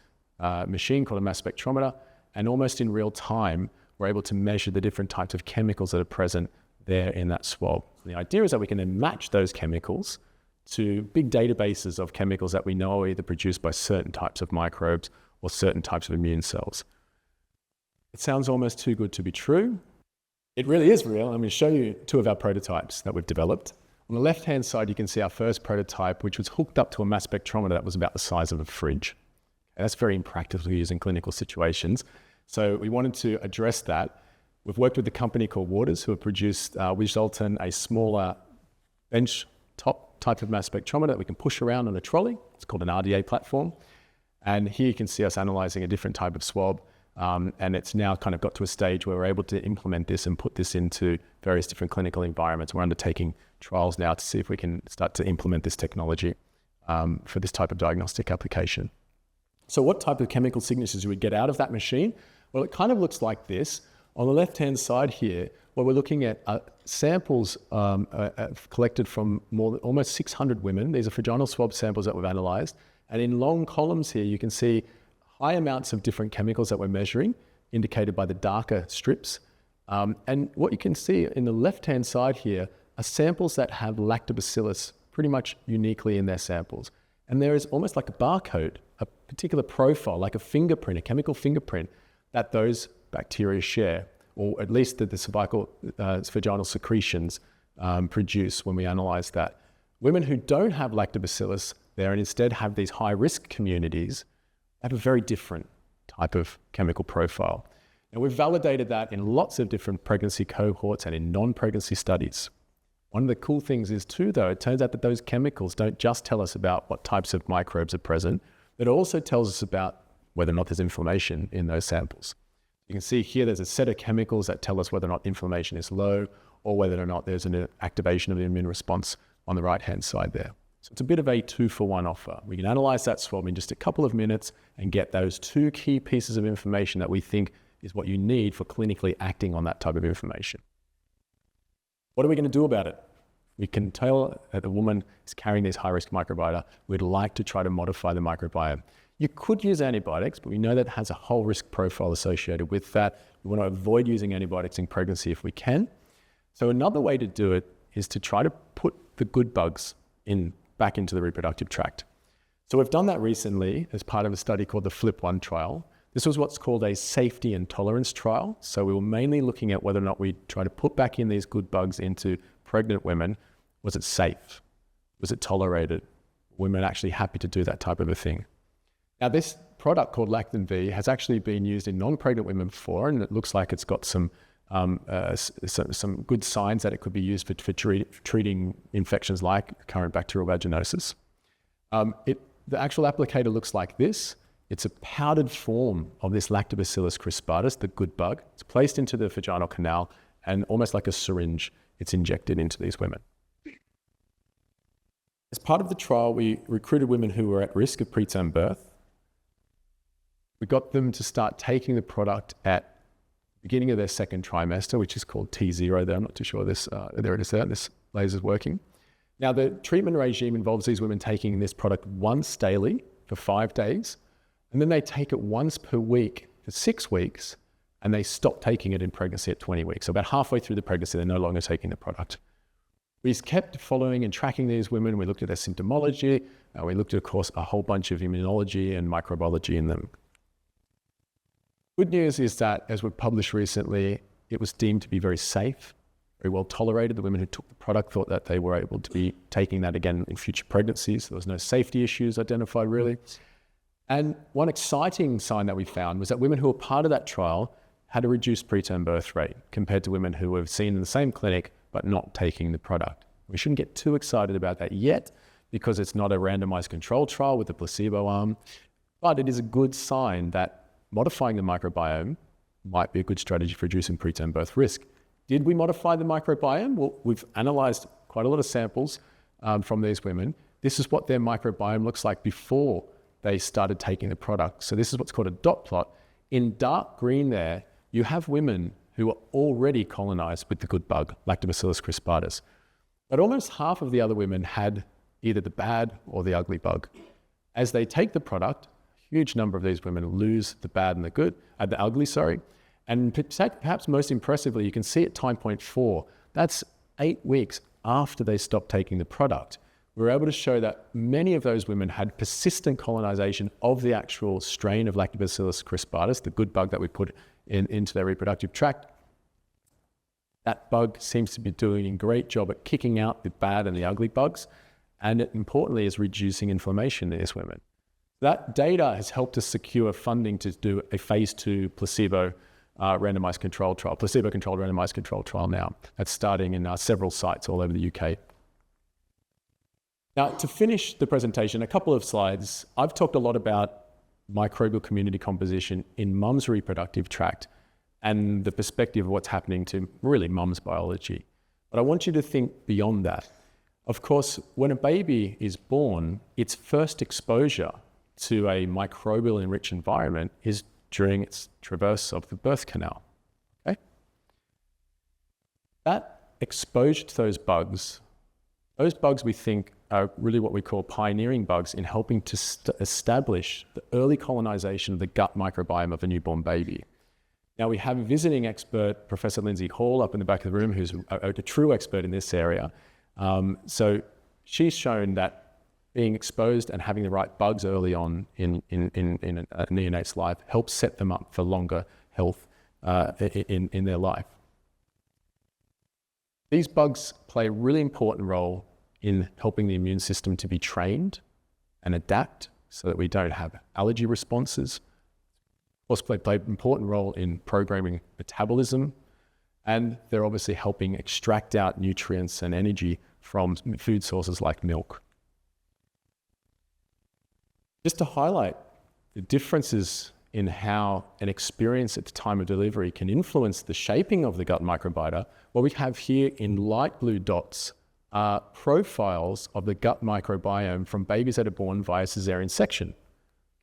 B: machine called a mass spectrometer. And almost in real time, we're able to measure the different types of chemicals that are present there in that swab. And the idea is that we can then match those chemicals to big databases of chemicals that we know are either produced by certain types of microbes or certain types of immune cells. It sounds almost too good to be true. It really is real. I'm going to show you two of our prototypes that we've developed. On the left-hand side, you can see our first prototype, which was hooked up to a mass spectrometer that was about the size of a fridge. And that's very impractical to use in clinical situations. So we wanted to address that. We've worked with a company called Waters, who have produced with Zoltan a smaller bench top type of mass spectrometer that we can push around on a trolley. It's called an RDA platform. And here you can see us analyzing a different type of swab. And it's now kind of got to a stage where we're able to implement this and put this into various different clinical environments. We're undertaking trials now to see if we can start to implement this technology for this type of diagnostic application. So what type of chemical signatures do we get out of that machine? Well, it kind of looks like this. On the left-hand side here, what we're looking at are samples collected from almost 600 women. These are vaginal swab samples that we've analysed. And in long columns here, you can see high amounts of different chemicals that we're measuring, indicated by the darker strips. And what you can see in the left-hand side here are samples that have lactobacillus pretty much uniquely in their samples. And there is almost like a barcode, a particular profile, like a fingerprint, a chemical fingerprint that those bacteria share, or at least that the cervical vaginal secretions produce when we analyze that. Women who don't have lactobacillus there and instead have these high-risk communities have a very different type of chemical profile. And we've validated that in lots of different pregnancy cohorts and in non-pregnancy studies. One of the cool things is too, though, it turns out that those chemicals don't just tell us about what types of microbes are present, but it also tells us about whether or not there's inflammation in those samples. You can see here there's a set of chemicals that tell us whether or not inflammation is low or whether or not there's an activation of the immune response on the right-hand side there. So it's a bit of a 2-for-1 offer. We can analyze that swab in just a couple of minutes and get those 2 key pieces of information that we think is what you need for clinically acting on that type of information. What are we going to do about it? We can tell that the woman is carrying these high-risk microbiota. We'd like to try to modify the microbiome. You could use antibiotics, but we know that has a whole risk profile associated with that. We want to avoid using antibiotics in pregnancy if we can. So another way to do it is to try to put the good bugs back into the reproductive tract. So we've done that recently as part of a study called the FLIP-1 trial. This was what's called a safety and tolerance trial. So we were mainly looking at whether or not we try to put back in these good bugs into pregnant women. Was it safe? Was it tolerated? Women actually happy to do that type of a thing. Now, this product called Lactin V has actually been used in non-pregnant women before, and it looks like it's got some good signs that it could be used for treating infections like current bacterial vaginosis. The actual applicator looks like this. It's a powdered form of this Lactobacillus crispatus, the good bug. It's placed into the vaginal canal, and almost like a syringe, it's injected into these women. As part of the trial, we recruited women who were at risk of preterm birth. We got them to start taking the product at the beginning of their second trimester, which is called T0 there. I'm not too sure this, there it is there, this laser's working. Now, the treatment regime involves these women taking this product once daily for 5 days, and then they take it once per week for 6 weeks, and they stop taking it in pregnancy at 20 weeks. So about halfway through the pregnancy, they're no longer taking the product. We kept following and tracking these women. We looked at their symptomology. We looked at, of course, a whole bunch of immunology and microbiology in them. Good news is that, as we've published recently, it was deemed to be very safe, very well tolerated. The women who took the product thought that they were able to be taking that again in future pregnancies. There was no safety issues identified, really. And one exciting sign that we found was that women who were part of that trial had a reduced preterm birth rate compared to women who were seen in the same clinic but not taking the product. We shouldn't get too excited about that yet because it's not a randomized control trial with a placebo arm, but it is a good sign that modifying the microbiome might be a good strategy for reducing preterm birth risk. Did we modify the microbiome? Well, we've analyzed quite a lot of samples from these women. This is what their microbiome looks like before they started taking the product. So this is what's called a dot plot. In dark green there, you have women who are already colonized with the good bug, Lactobacillus crispatus. But almost half of the other women had either the bad or the ugly bug. As they take the product, a huge number of these women lose the bad and the ugly. And perhaps most impressively, you can see at time point 4, that's 8 weeks after they stopped taking the product. We were able to show that many of those women had persistent colonization of the actual strain of Lactobacillus crispatus, the good bug that we put into their reproductive tract. That bug seems to be doing a great job at kicking out the bad and the ugly bugs, and it importantly is reducing inflammation in these women. That data has helped us secure funding to do a phase 2 placebo-controlled randomized control trial now. That's starting in several sites all over the UK. Now, to finish the presentation, a couple of slides. I've talked a lot about microbial community composition in mum's reproductive tract and the perspective of what's happening to really mum's biology. But I want you to think beyond that. Of course, when a baby is born, its first exposure to a microbial enriched environment is during its traverse of the birth canal. Okay? That exposure to those bugs we think are really what we call pioneering bugs in helping to establish the early colonization of the gut microbiome of a newborn baby. Now, we have a visiting expert, Professor Lindsay Hall, up in the back of the room, who's a true expert in this area. So she's shown that being exposed and having the right bugs early on in a neonate's life helps set them up for longer health in their life. These bugs play a really important role in helping the immune system to be trained and adapt so that we don't have allergy responses. Also play an important role in programming metabolism, and they're obviously helping extract out nutrients and energy from food sources like milk. Just to highlight the differences in how an experience at the time of delivery can influence the shaping of the gut microbiota, what we have here in light blue dots are profiles of the gut microbiome from babies that are born via cesarean section.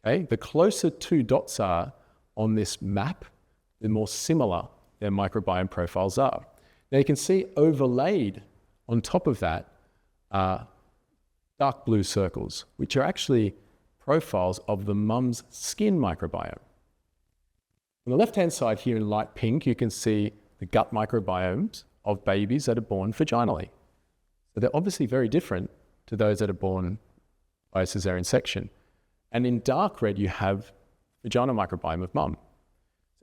B: Okay? The closer two dots are on this map, the more similar their microbiome profiles are. Now you can see overlaid on top of that are dark blue circles, which are actually profiles of the mum's skin microbiome. On the left-hand side here in light pink, you can see the gut microbiomes of babies that are born vaginally. So they're obviously very different to those that are born by a cesarean section. And in dark red, you have vaginal microbiome of mum.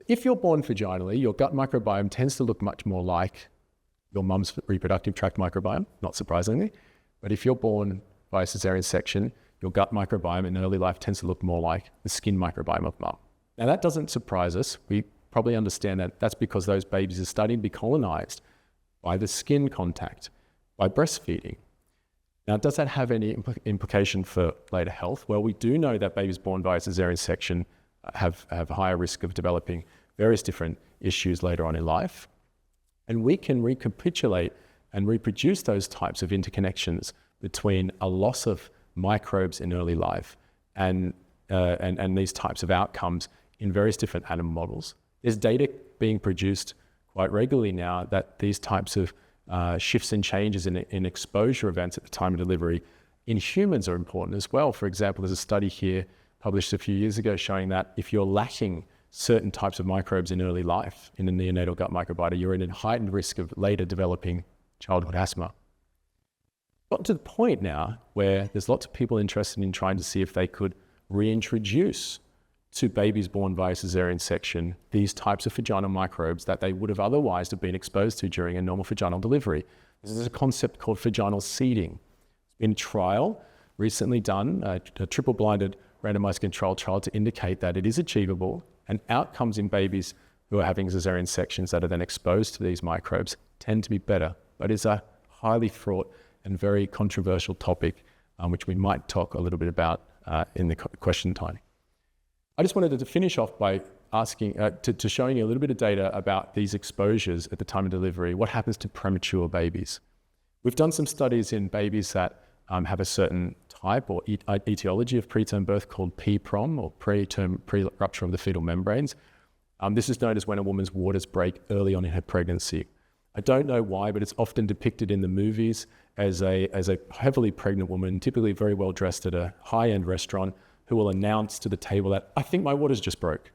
B: If you're born vaginally, your gut microbiome tends to look much more like your mum's reproductive tract microbiome, not surprisingly. But if you're born by a cesarean section, your gut microbiome in early life tends to look more like the skin microbiome of mum. Now that doesn't surprise us. We probably understand that that's because those babies are starting to be colonized by the skin contact, by breastfeeding. Now, does that have any implication for later health? Well, we do know that babies born by a cesarean section have higher risk of developing various different issues later on in life. And we can recapitulate and reproduce those types of interconnections between a loss of microbes in early life and these types of outcomes in various different animal models. There's data being produced quite regularly now that these types of shifts and changes in exposure events at the time of delivery in humans are important as well. For example, there's a study here published a few years ago showing that if you're lacking certain types of microbes in early life in the neonatal gut microbiota, you're in a heightened risk of later developing childhood asthma. Gotten to the point now where there's lots of people interested in trying to see if they could reintroduce to babies born via cesarean section these types of vaginal microbes that they would have otherwise have been exposed to during a normal vaginal delivery. This is a concept called vaginal seeding. It's been a trial recently done, a triple-blinded randomized controlled trial to indicate that it is achievable, and outcomes in babies who are having cesarean sections that are then exposed to these microbes tend to be better. But it's a highly fraught and very controversial topic, which we might talk a little bit about in the question time. I just wanted to finish off by asking, to showing you a little bit of data about these exposures at the time of delivery. What happens to premature babies? We've done some studies in babies that have a certain type or etiology of preterm birth called PPROM, or preterm pre-rupture of the fetal membranes. This is known as when a woman's waters break early on in her pregnancy. I don't know why, but it's often depicted in the movies as a heavily pregnant woman, typically very well dressed at a high-end restaurant, who will announce to the table that, I think my waters just broke.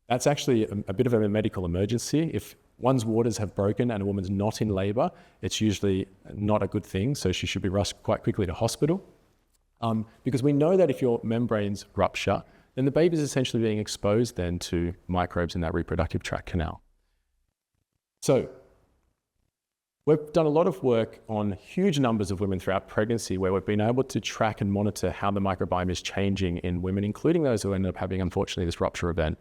B: That's actually a bit of a medical emergency. If one's waters have broken and a woman's not in labor, it's usually not a good thing, so she should be rushed quite quickly to hospital. Because we know that if your membranes rupture, then the baby is essentially being exposed then to microbes in that reproductive tract canal. So we've done a lot of work on huge numbers of women throughout pregnancy where we've been able to track and monitor how the microbiome is changing in women, including those who end up having, unfortunately, this rupture event.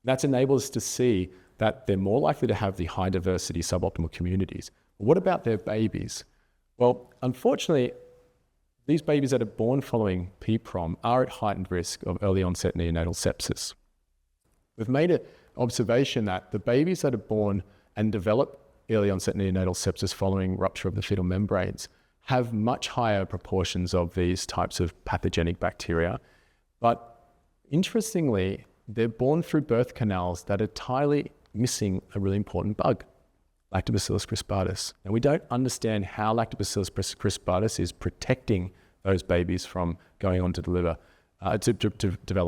B: That's enabled us to see that they're more likely to have the high diversity suboptimal communities. But what about their babies? Well, unfortunately, these babies that are born following PPROM are at heightened risk of early onset neonatal sepsis. We've made an observation that the babies that are born and develop early onset neonatal sepsis following rupture of the fetal membranes have much higher proportions of these types of pathogenic bacteria. But interestingly, they're born through birth canals that are entirely missing a really important bug, Lactobacillus crispatus. Now, we don't understand how Lactobacillus crispatus is protecting those babies from going on to develop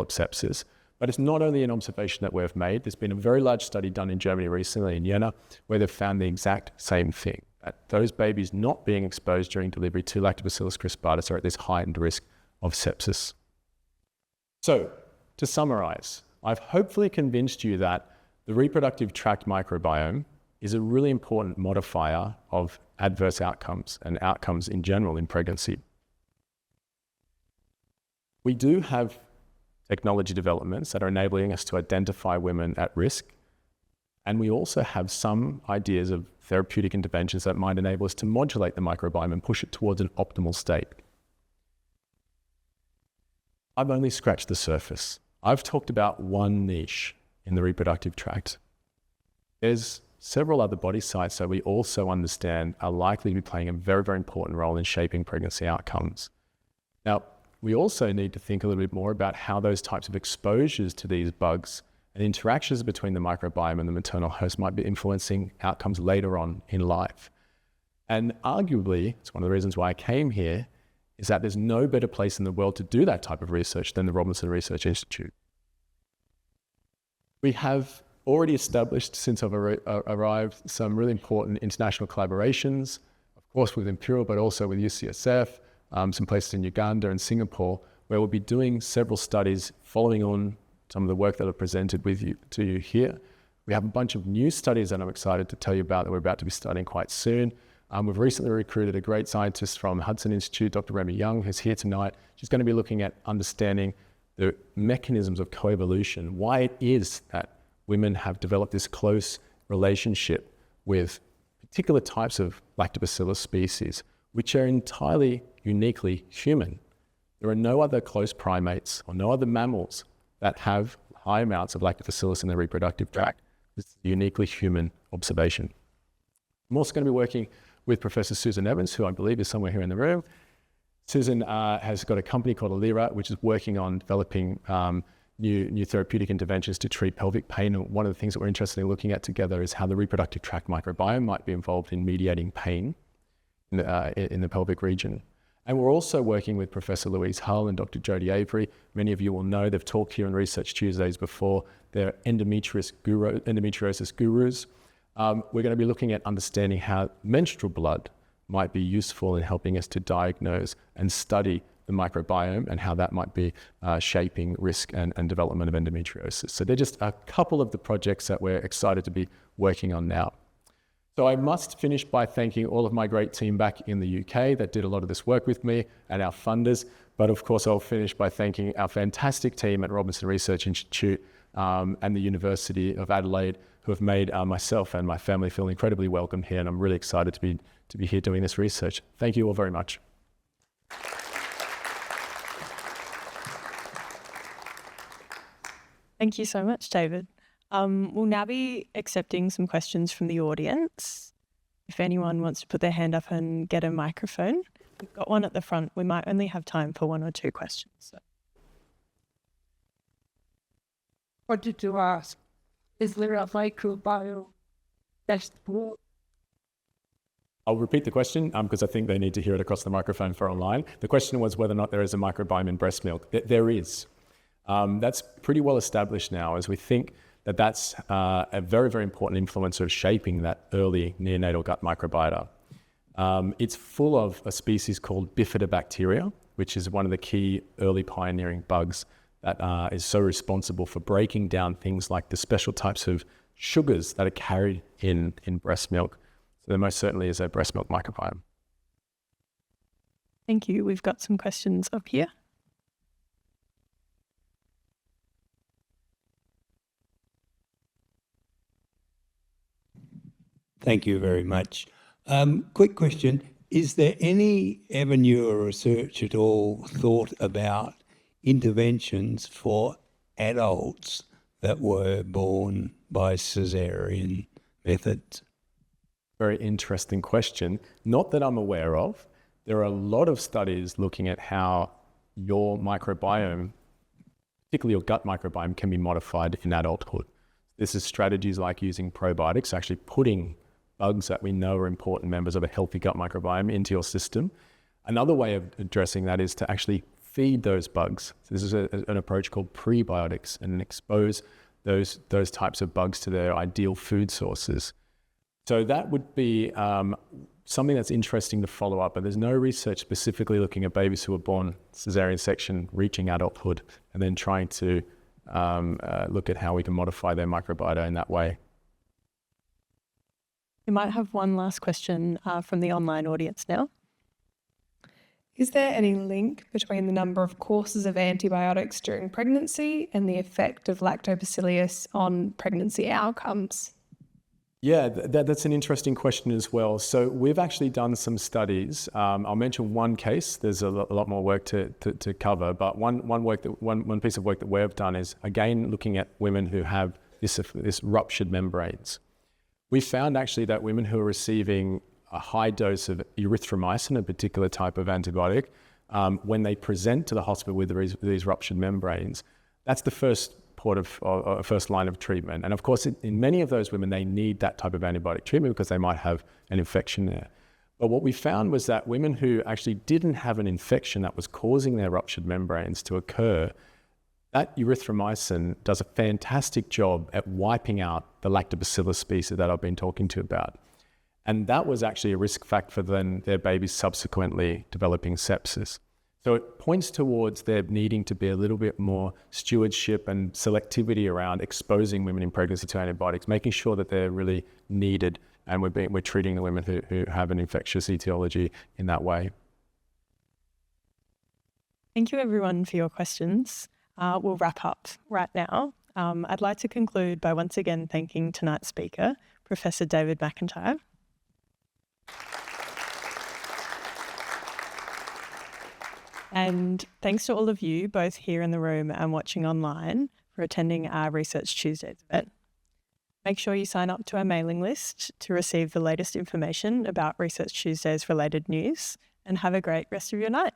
B: sepsis. But it's not only an observation that we've made. There's been a very large study done in Germany recently, in Jena, where they've found the exact same thing, that those babies not being exposed during delivery to Lactobacillus crispatus are at this heightened risk of sepsis. So, to summarize, I've hopefully convinced you that the reproductive tract microbiome is a really important modifier of adverse outcomes and outcomes in general in pregnancy. We do have technology developments that are enabling us to identify women at risk. And we also have some ideas of therapeutic interventions that might enable us to modulate the microbiome and push it towards an optimal state. I've only scratched the surface. I've talked about one niche in the reproductive tract. There's several other body sites that we also understand are likely to be playing a very, very important role in shaping pregnancy outcomes. Now, we also need to think a little bit more about how those types of exposures to these bugs and interactions between the microbiome and the maternal host might be influencing outcomes later on in life. And arguably, it's one of the reasons why I came here, is that there's no better place in the world to do that type of research than the Robinson Research Institute. We have already established, since I've arrived, some really important international collaborations, of course with Imperial, but also with UCSF, some places in Uganda and Singapore, where we'll be doing several studies following on some of the work that I've presented to you here. We have a bunch of new studies that I'm excited to tell you about that we're about to be starting quite soon. We've recently recruited a great scientist from Hudson Institute, Dr. Remy Young, who's here tonight. She's going to be looking at understanding the mechanisms of coevolution, why it is that women have developed this close relationship with particular types of Lactobacillus species, which are entirely uniquely human. There are no other close primates or no other mammals that have high amounts of Lactobacillus in the reproductive tract. This is a uniquely human observation. I'm also going to be working with Professor Susan Evans, who I believe is somewhere here in the room. Susan has got a company called Alira, which is working on developing new therapeutic interventions to treat pelvic pain. And one of the things that we're interested in looking at together is how the reproductive tract microbiome might be involved in mediating pain in the pelvic region. And we're also working with Professor Louise Hull and Dr. Jodie Avery. Many of you will know, they've talked here on Research Tuesdays before. They're endometriosis gurus. We're going to be looking at understanding how menstrual blood might be useful in helping us to diagnose and study the microbiome and how that might be shaping risk and development of endometriosis. So they're just a couple of the projects that we're excited to be working on now. So I must finish by thanking all of my great team back in the UK that did a lot of this work with me and our funders. But of course, I'll finish by thanking our fantastic team at Robinson Research Institute and the University of Adelaide, who have made myself and my family feel incredibly welcome here. And I'm really excited to be here doing this research. Thank you all very much.
A: Thank you so much, David. We'll now be accepting some questions from the audience. If anyone wants to put their hand up and get a microphone, we've got one at the front. We might only have time for one or two questions. So.
C: What did you ask? Is there a microbiome testable?
B: I'll repeat the question because I think they need to hear it across the microphone for online. The question was whether or not there is a microbiome in breast milk. There is. That's pretty well established now, as we think that that's a very, very important influencer of shaping that early neonatal gut microbiota. It's full of a species called bifidobacteria, which is one of the key early pioneering bugs that is so responsible for breaking down things like the special types of sugars that are carried in breast milk. So there most certainly is a breast milk microbiome.
A: Thank you. We've got some questions up here.
D: Thank you very much. Quick question. Is there any avenue or research at all thought about interventions for adults that were born by caesarean methods?
B: Very interesting question. Not that I'm aware of. There are a lot of studies looking at how your microbiome, particularly your gut microbiome, can be modified in adulthood. This is strategies like using probiotics, actually putting bugs that we know are important members of a healthy gut microbiome into your system. Another way of addressing that is to actually feed those bugs. So this is an approach called prebiotics, and expose those types of bugs to their ideal food sources. So that would be something that's interesting to follow up, but there's no research specifically looking at babies who are born cesarean section, reaching adulthood, and then trying to look at how we can modify their microbiota in that way.
A: We might have one last question from the online audience now.
E: Is there any link between the number of courses of antibiotics during pregnancy and the effect of lactobacillus on pregnancy outcomes?
B: Yeah, that's an interesting question as well. So we've actually done some studies. I'll mention one case. There's a lot more work to cover, but one piece of work that we've done is, again, looking at women who have this ruptured membranes. We found actually that women who are receiving a high dose of erythromycin, a particular type of antibiotic, when they present to the hospital with these ruptured membranes, that's the first line of treatment. And of course, in many of those women, they need that type of antibiotic treatment because they might have an infection there. But what we found was that women who actually didn't have an infection that was causing their ruptured membranes to occur, that erythromycin does a fantastic job at wiping out the lactobacillus species that I've been talking to you about. And that was actually a risk factor for then their babies subsequently developing sepsis. So it points towards there needing to be a little bit more stewardship and selectivity around exposing women in pregnancy to antibiotics, making sure that they're really needed, and we're treating the women who have an infectious etiology in that way.
A: Thank you everyone for your questions. We'll wrap up right now. I'd like to conclude by once again thanking tonight's speaker, Professor David MacIntyre. And thanks to all of you, both here in the room and watching online, for attending our Research Tuesdays event. Make sure you sign up to our mailing list to receive the latest information about Research Tuesdays related news, and have a great rest of your night.